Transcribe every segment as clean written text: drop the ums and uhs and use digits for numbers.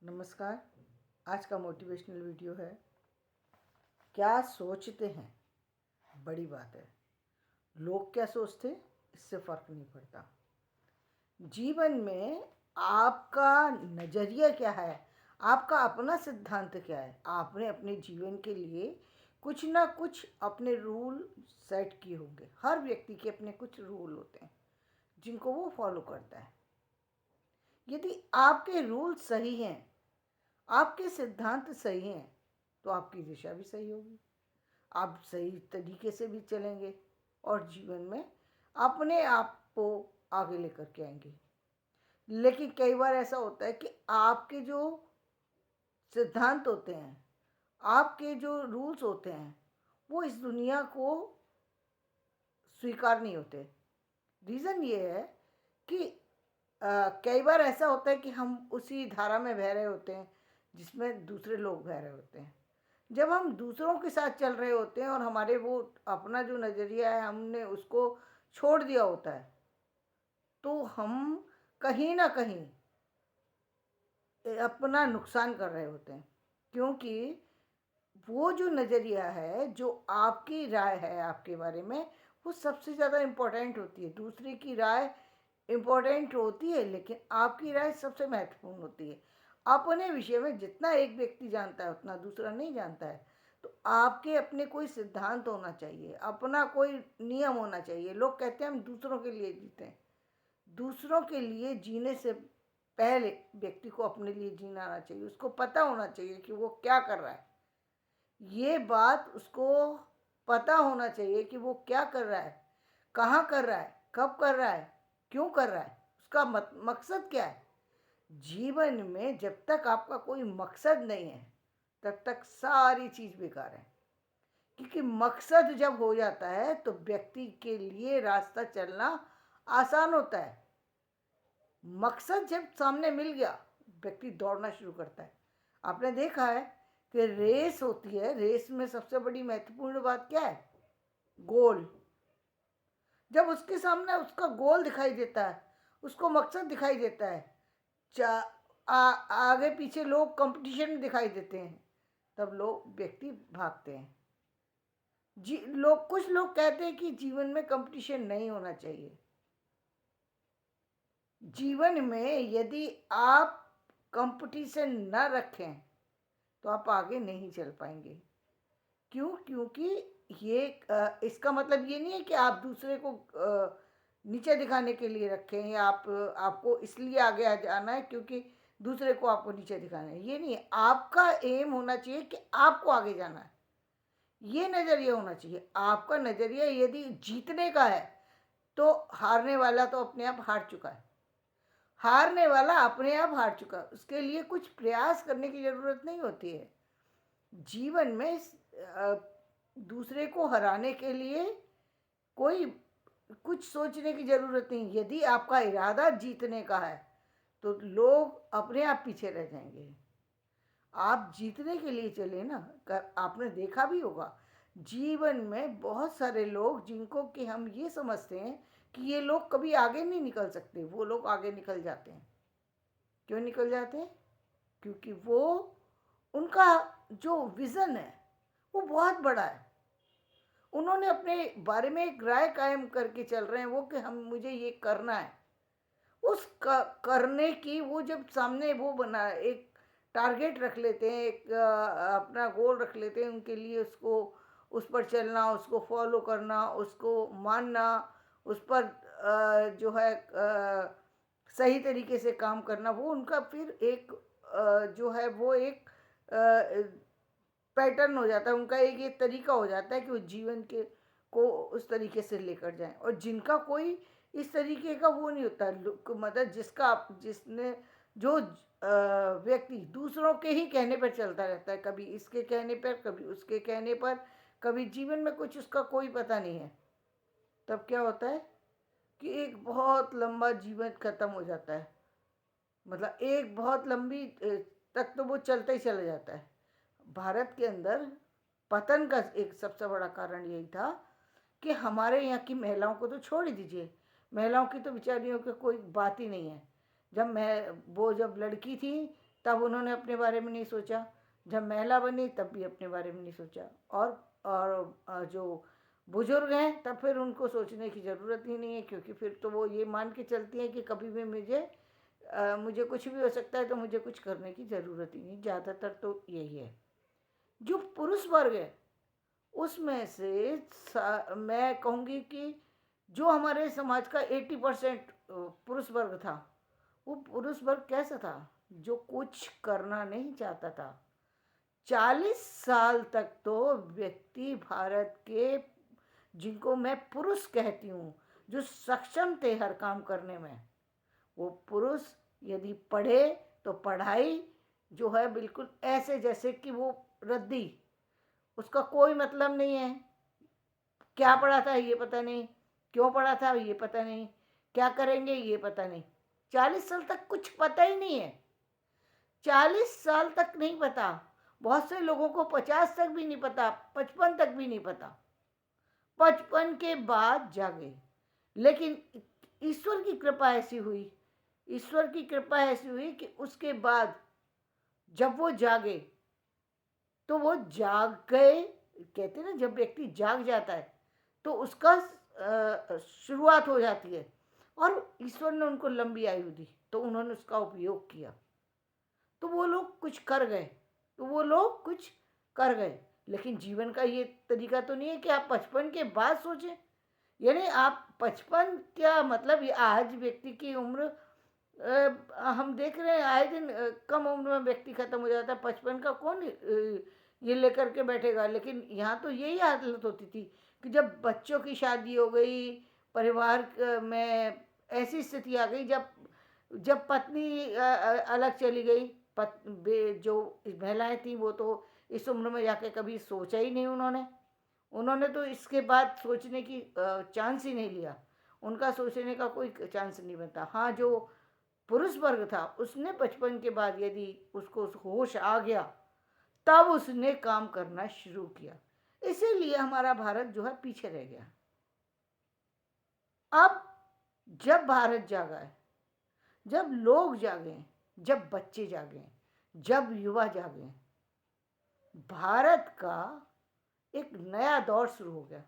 नमस्कार। आज का मोटिवेशनल वीडियो है, क्या सोचते हैं बड़ी बात है, लोग क्या सोचते इससे फ़र्क नहीं पड़ता। जीवन में आपका नज़रिया क्या है, आपका अपना सिद्धांत क्या है। आपने अपने जीवन के लिए कुछ ना कुछ अपने रूल सेट किए होंगे। हर व्यक्ति के अपने कुछ रूल होते हैं जिनको वो फॉलो करता है। यदि आपके रूल सही हैं, आपके सिद्धांत सही हैं, तो आपकी दिशा भी सही होगी, आप सही तरीके से भी चलेंगे और जीवन में अपने आप को आगे लेकर के आएंगे। लेकिन कई बार ऐसा होता है कि आपके जो सिद्धांत होते हैं, आपके जो रूल्स होते हैं, वो इस दुनिया को स्वीकार नहीं होते। रीज़न ये है कि कई बार ऐसा होता है कि हम उसी धारा में बह रहे होते हैं जिसमें दूसरे लोग बह रहे होते हैं। जब हम दूसरों के साथ चल रहे होते हैं और हमारे वो अपना जो नज़रिया है हमने उसको छोड़ दिया होता है, तो हम कहीं ना कहीं अपना नुकसान कर रहे होते हैं। क्योंकि वो जो नज़रिया है, जो आपकी राय है आपके बारे में, वो सबसे ज़्यादा इम्पोर्टेंट होती है। दूसरे की राय इम्पोर्टेंट होती है, लेकिन आपकी राय सबसे महत्वपूर्ण होती है। अपने विषय में जितना एक व्यक्ति जानता है उतना दूसरा नहीं जानता है। तो आपके अपने कोई सिद्धांत होना चाहिए, अपना कोई नियम होना चाहिए। लोग कहते हैं हम दूसरों के लिए जीते हैं। दूसरों के लिए जीने से पहले व्यक्ति को अपने लिए जीना आना चाहिए। उसको पता होना चाहिए कि वो क्या कर रहा है। ये बात उसको पता होना चाहिए कि वो क्या कर रहा है, कहाँ कर रहा है, कब कर रहा है, क्यों कर रहा है, उसका मकसद क्या है। जीवन में जब तक आपका कोई मकसद नहीं है तब तक सारी चीज़ बेकार है। क्योंकि मकसद जब हो जाता है तो व्यक्ति के लिए रास्ता चलना आसान होता है। मकसद जब सामने मिल गया, व्यक्ति दौड़ना शुरू करता है। आपने देखा है कि रेस होती है, रेस में सबसे बड़ी महत्वपूर्ण बात क्या है? गोल। जब उसके सामने उसका गोल दिखाई देता है, उसको मकसद दिखाई देता है, आगे पीछे लोग कंपटीशन दिखाई देते हैं, तब लोग व्यक्ति भागते हैं। कुछ लोग कहते हैं कि जीवन में कंपटीशन नहीं होना चाहिए। जीवन में यदि आप कंपटीशन न रखें तो आप आगे नहीं चल पाएंगे। क्यों? क्योंकि ये इसका मतलब ये नहीं है कि आप दूसरे को नीचे दिखाने के लिए रखें या आपको इसलिए आगे आ जाना है क्योंकि दूसरे को आपको नीचे दिखाना है। ये नहीं है। आपका एम होना चाहिए कि आपको आगे जाना है। ये नज़रिया होना चाहिए। आपका नज़रिया यदि जीतने का है तो हारने वाला तो अपने आप हार चुका है। हारने वाला अपने आप हार चुका है। उसके लिए कुछ प्रयास करने की ज़रूरत नहीं होती है। जीवन में दूसरे को हराने के लिए कोई कुछ सोचने की ज़रूरत नहीं। यदि आपका इरादा जीतने का है तो लोग अपने आप पीछे रह जाएंगे। आप जीतने के लिए चले ना। आपने देखा भी होगा जीवन में बहुत सारे लोग जिनको कि हम ये समझते हैं कि ये लोग कभी आगे नहीं निकल सकते, वो लोग आगे निकल जाते हैं। क्यों निकल जाते हैं? क्योंकि वो उनका जो विज़न है वो बहुत बड़ा है। उन्होंने अपने बारे में एक राय कायम करके चल रहे हैं वो कि हम मुझे ये करना है। उस करने की वो जब सामने वो बना एक टारगेट रख लेते हैं, एक अपना गोल रख लेते हैं उनके लिए, उसको उस पर चलना, उसको फॉलो करना, उसको मानना, उस पर जो है सही तरीके से काम करना, वो उनका फिर एक जो है वो एक पैटर्न हो जाता है। उनका एक ये तरीका हो जाता है कि वो जीवन के को उस तरीके से लेकर जाएं। और जिनका कोई इस तरीके का वो नहीं होता, मतलब जिसने जो व्यक्ति दूसरों के ही कहने पर चलता रहता है, कभी इसके कहने पर, कभी उसके कहने पर, कभी जीवन में कुछ उसका कोई पता नहीं है, तब क्या होता है कि एक बहुत लंबा जीवन खत्म हो जाता है। मतलब एक बहुत लंबी तक तो वो चलता ही चला जाता है। भारत के अंदर पतन का एक सबसे बड़ा कारण यही था कि हमारे यहाँ की महिलाओं को तो छोड़ ही दीजिए, महिलाओं की तो बेचारियों की कोई बात ही नहीं है। जब लड़की थी तब उन्होंने अपने बारे में नहीं सोचा। जब महिला बनी तब भी अपने बारे में नहीं सोचा। और जो बुजुर्ग हैं तब फिर उनको सोचने की ज़रूरत ही नहीं है, क्योंकि फिर तो वो ये मान के चलती हैं कि कभी भी मुझे कुछ भी हो सकता है, तो मुझे कुछ करने की ज़रूरत ही नहीं। ज़्यादातर तो यही है। जो पुरुष वर्ग है उसमें से मैं कहूँगी कि जो हमारे समाज का 80% पुरुष वर्ग था, वो पुरुष वर्ग कैसा था? जो कुछ करना नहीं चाहता था। 40 साल तक तो व्यक्ति भारत के, जिनको मैं पुरुष कहती हूँ, जो सक्षम थे हर काम करने में, वो पुरुष यदि पढ़े तो पढ़ाई जो है बिल्कुल ऐसे जैसे कि वो रद्दी, उसका कोई मतलब नहीं है। क्या पढ़ा था ये पता नहीं, क्यों पढ़ा था ये पता नहीं, क्या करेंगे ये पता नहीं। 40 साल तक कुछ पता ही नहीं है। 40 साल तक नहीं पता। बहुत से लोगों को 50 तक भी नहीं पता, 55 तक भी नहीं पता। 55 के बाद जागे। लेकिन ईश्वर की कृपा ऐसी हुई, ईश्वर की कृपा ऐसी हुई कि उसके बाद जब वो जागे तो वो जाग गए। कहते हैं ना, जब व्यक्ति जाग जाता है तो उसका शुरुआत हो जाती है। और ईश्वर ने उनको लंबी आयु दी तो उन्होंने उसका उपयोग किया, तो वो लोग कुछ कर गए, लेकिन जीवन का ये तरीका तो नहीं है कि आप 55 के बाद सोचें। यानी आप 55 क्या मतलब, ये आज व्यक्ति की उम्र हम देख रहे हैं आए दिन कम उम्र में व्यक्ति खत्म हो जाता है। 55 का कौन ये लेकर के बैठेगा। लेकिन यहाँ तो यही हालत होती थी कि जब बच्चों की शादी हो गई, परिवार में ऐसी स्थिति आ गई, जब जब पत्नी अलग चली गई, जो महिलाएं थी वो तो इस उम्र में जाके कभी सोचा ही नहीं उन्होंने तो इसके बाद सोचने की चांस ही नहीं लिया। उनका सोचने का कोई चांस नहीं बनता। हाँ, जो पुरुष वर्ग था उसने 55 के बाद यदि उसको होश आ गया तब उसने काम करना शुरू किया। इसीलिए हमारा भारत जो है पीछे रह गया। अब जब भारत जागा है, जब लोग जागे, जब बच्चे जागे, जब युवा जागे, भारत का एक नया दौर शुरू हो गया।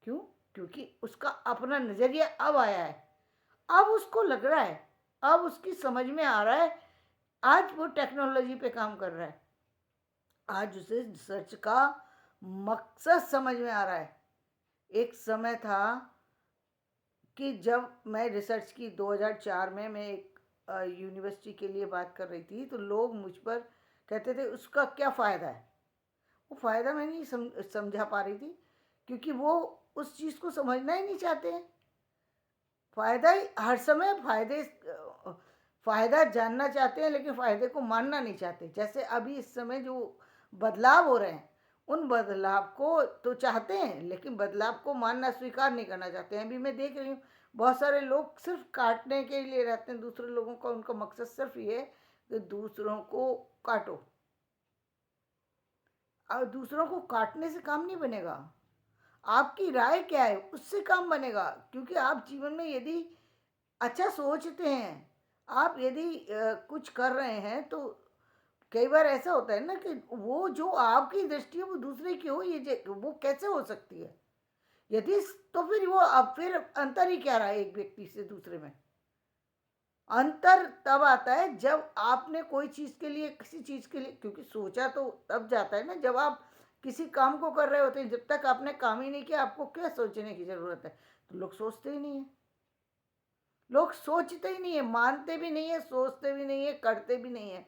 क्यों? क्योंकि उसका अपना नजरिया अब आया है। अब उसको लग रहा है, अब उसकी समझ में आ रहा है। आज वो टेक्नोलॉजी पे काम कर रहा है। आज उसे रिसर्च का मकसद समझ में आ रहा है। एक समय था कि जब मैं रिसर्च की 2004 में मैं एक यूनिवर्सिटी के लिए बात कर रही थी, तो लोग मुझ पर कहते थे उसका क्या फ़ायदा है। वो फ़ायदा मैं नहीं समझा पा रही थी, क्योंकि वो उस चीज़ को समझना ही नहीं चाहते हैं। फ़ायदा ही हर समय फ़ायदा जानना चाहते हैं, लेकिन फ़ायदे को मानना नहीं चाहते। जैसे अभी इस समय जो बदलाव हो रहे हैं, उन बदलाव को तो चाहते हैं, लेकिन बदलाव को मानना स्वीकार नहीं करना चाहते हैं। अभी मैं देख रही हूँ बहुत सारे लोग सिर्फ काटने के लिए रहते हैं दूसरे लोगों का। उनका मकसद सिर्फ ये है कि दूसरों को काटो। और दूसरों को काटने से काम नहीं बनेगा। आपकी राय क्या है उससे काम बनेगा। क्योंकि आप जीवन में यदि अच्छा सोचते हैं, आप यदि कुछ कर रहे हैं, तो कई बार ऐसा होता है ना कि वो जो आपकी दृष्टि है वो दूसरे की हो, वो कैसे हो सकती है? यदि तो फिर वो अब फिर अंतर ही क्या रहा है एक व्यक्ति से दूसरे में? अंतर तब आता है जब आपने कोई चीज़ के लिए, किसी चीज़ के लिए, क्योंकि सोचा तो तब जाता है ना जब आप किसी काम को कर रहे होते हैं। जब तक आपने काम ही नहीं किया आपको क्या सोचने की ज़रूरत है? तो लोग सोचते ही नहीं है। लोग सोचते ही नहीं है, मानते भी नहीं है, सोचते भी नहीं है, करते भी नहीं है।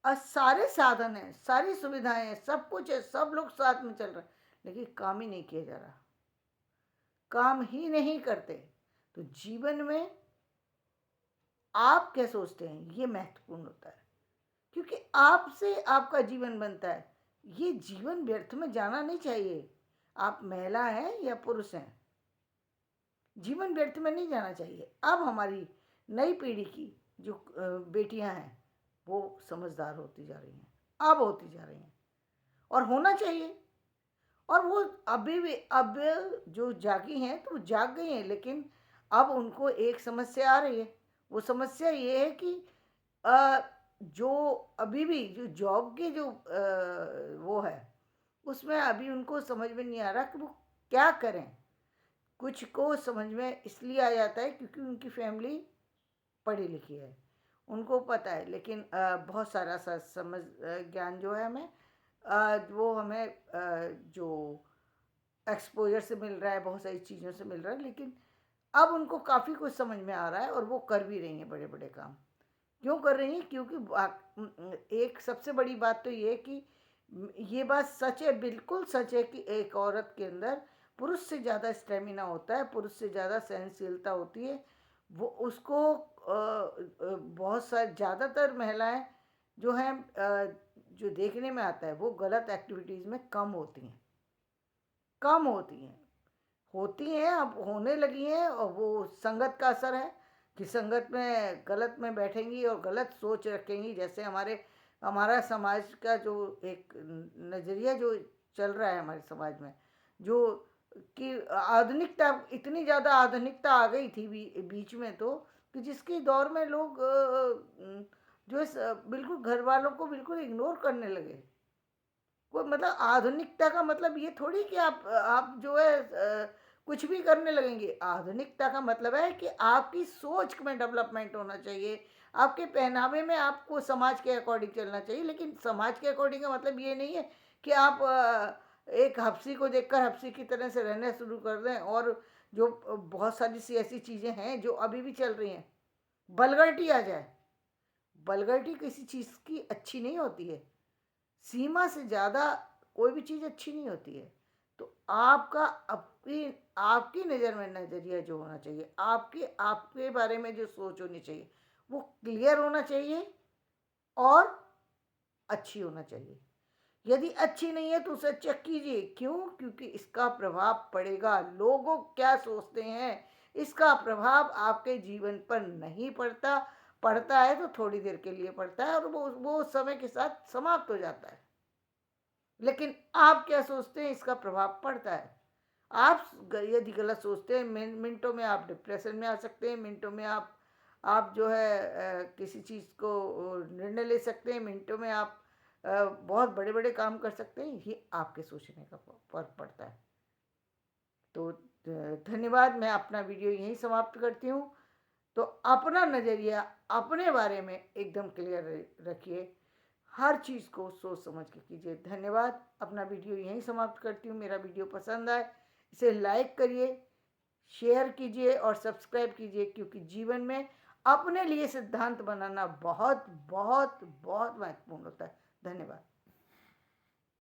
और सारे साधन हैं, सारी सुविधाएं हैं, सब कुछ है, सब लोग साथ में चल रहे हैं, लेकिन काम ही नहीं किया जा रहा। काम ही नहीं करते। तो जीवन में आप क्या सोचते हैं ये महत्वपूर्ण होता है, क्योंकि आपसे आपका जीवन बनता है। ये जीवन व्यर्थ में जाना नहीं चाहिए। आप महिला हैं या पुरुष हैं, जीवन व्यर्थ में नहीं जाना चाहिए। अब हमारी नई पीढ़ी की जो बेटियां हैं वो समझदार होती जा रही हैं, अब होती जा रही हैं, और होना चाहिए। और वो अभी भी, अब जो जागी हैं तो जाग गई हैं, लेकिन अब उनको एक समस्या आ रही है। वो समस्या ये है कि जो अभी भी जो जॉब के जो वो है, उसमें अभी उनको समझ में नहीं आ रहा कि वो क्या करें। कुछ को समझ में इसलिए आ जाता है क्योंकि उनकी फैमिली पढ़ी लिखी है, उनको पता है, लेकिन बहुत सारा समझ ज्ञान जो है हमें, वो हमें जो एक्सपोजर से मिल रहा है, बहुत सारी चीज़ों से मिल रहा है, लेकिन अब उनको काफ़ी कुछ समझ में आ रहा है और वो कर भी रही हैं बड़े बड़े काम। क्यों कर रही हैं? क्योंकि एक सबसे बड़ी बात तो ये है कि ये बात सच है, बिल्कुल सच है कि एक औरत के अंदर पुरुष से ज़्यादा स्टेमिना होता है, पुरुष से ज़्यादा सहनशीलता होती है। वो उसको बहुत सारे ज़्यादातर महिलाएं जो हैं, जो देखने में आता है, वो गलत एक्टिविटीज़ में कम होती हैं, कम होती हैं, अब होने लगी हैं। और वो संगत का असर है कि संगत में गलत में बैठेंगी और गलत सोच रखेंगी। जैसे हमारा समाज का जो एक नज़रिया जो चल रहा है हमारे समाज में, जो कि आधुनिकता, इतनी ज़्यादा आधुनिकता आ गई थी बीच में, तो कि जिसके दौर में लोग जो है बिल्कुल घर वालों को बिल्कुल इग्नोर करने लगे। कोई मतलब आधुनिकता का मतलब ये थोड़ी कि आप जो है कुछ भी करने लगेंगे। आधुनिकता का मतलब है कि आपकी सोच में डेवलपमेंट होना चाहिए, आपके पहनावे में आपको समाज के अकॉर्डिंग चलना चाहिए। लेकिन समाज के अकॉर्डिंग का मतलब ये नहीं है कि आप एक हफ्सी को देखकर हफ्सी की तरह से रहना शुरू कर दें। और जो बहुत सारी सी ऐसी चीज़ें हैं जो अभी भी चल रही हैं, बलगर्टी आ जाए। बलगर्टी किसी चीज़ की अच्छी नहीं होती है, सीमा से ज़्यादा कोई भी चीज़ अच्छी नहीं होती है। तो आपका आपकी आपकी नज़र में नज़रिया जो होना चाहिए, आपके आपके बारे में जो सोच होनी चाहिए, वो क्लियर होना चाहिए और अच्छी होना चाहिए। यदि अच्छी नहीं है तो उसे चेक कीजिए। क्यों? क्योंकि इसका प्रभाव पड़ेगा। लोगों क्या सोचते हैं, इसका प्रभाव आपके जीवन पर नहीं पड़ता। पड़ता है तो थोड़ी देर के लिए पड़ता है और वो समय के साथ समाप्त हो जाता है। लेकिन आप क्या सोचते हैं, इसका प्रभाव पड़ता है। आप यदि गलत सोचते हैं, मिनटों में आप डिप्रेशन में आ सकते हैं, मिनटों में आप जो है किसी चीज़ को निर्णय ले सकते हैं, मिनटों में आप बहुत बड़े बड़े काम कर सकते हैं। ये आपके सोचने का फर्क पड़ता है। तो धन्यवाद। मैं अपना वीडियो यहीं समाप्त करती हूँ। तो अपना नज़रिया अपने बारे में एकदम क्लियर रखिए, हर चीज़ को सोच समझ के कीजिए। धन्यवाद। अपना वीडियो यहीं समाप्त करती हूँ। मेरा वीडियो पसंद आए इसे लाइक करिए, शेयर कीजिए और सब्सक्राइब कीजिए, क्योंकि जीवन में अपने लिए सिद्धांत बनाना बहुत बहुत बहुत महत्वपूर्ण होता है। धन्यवाद।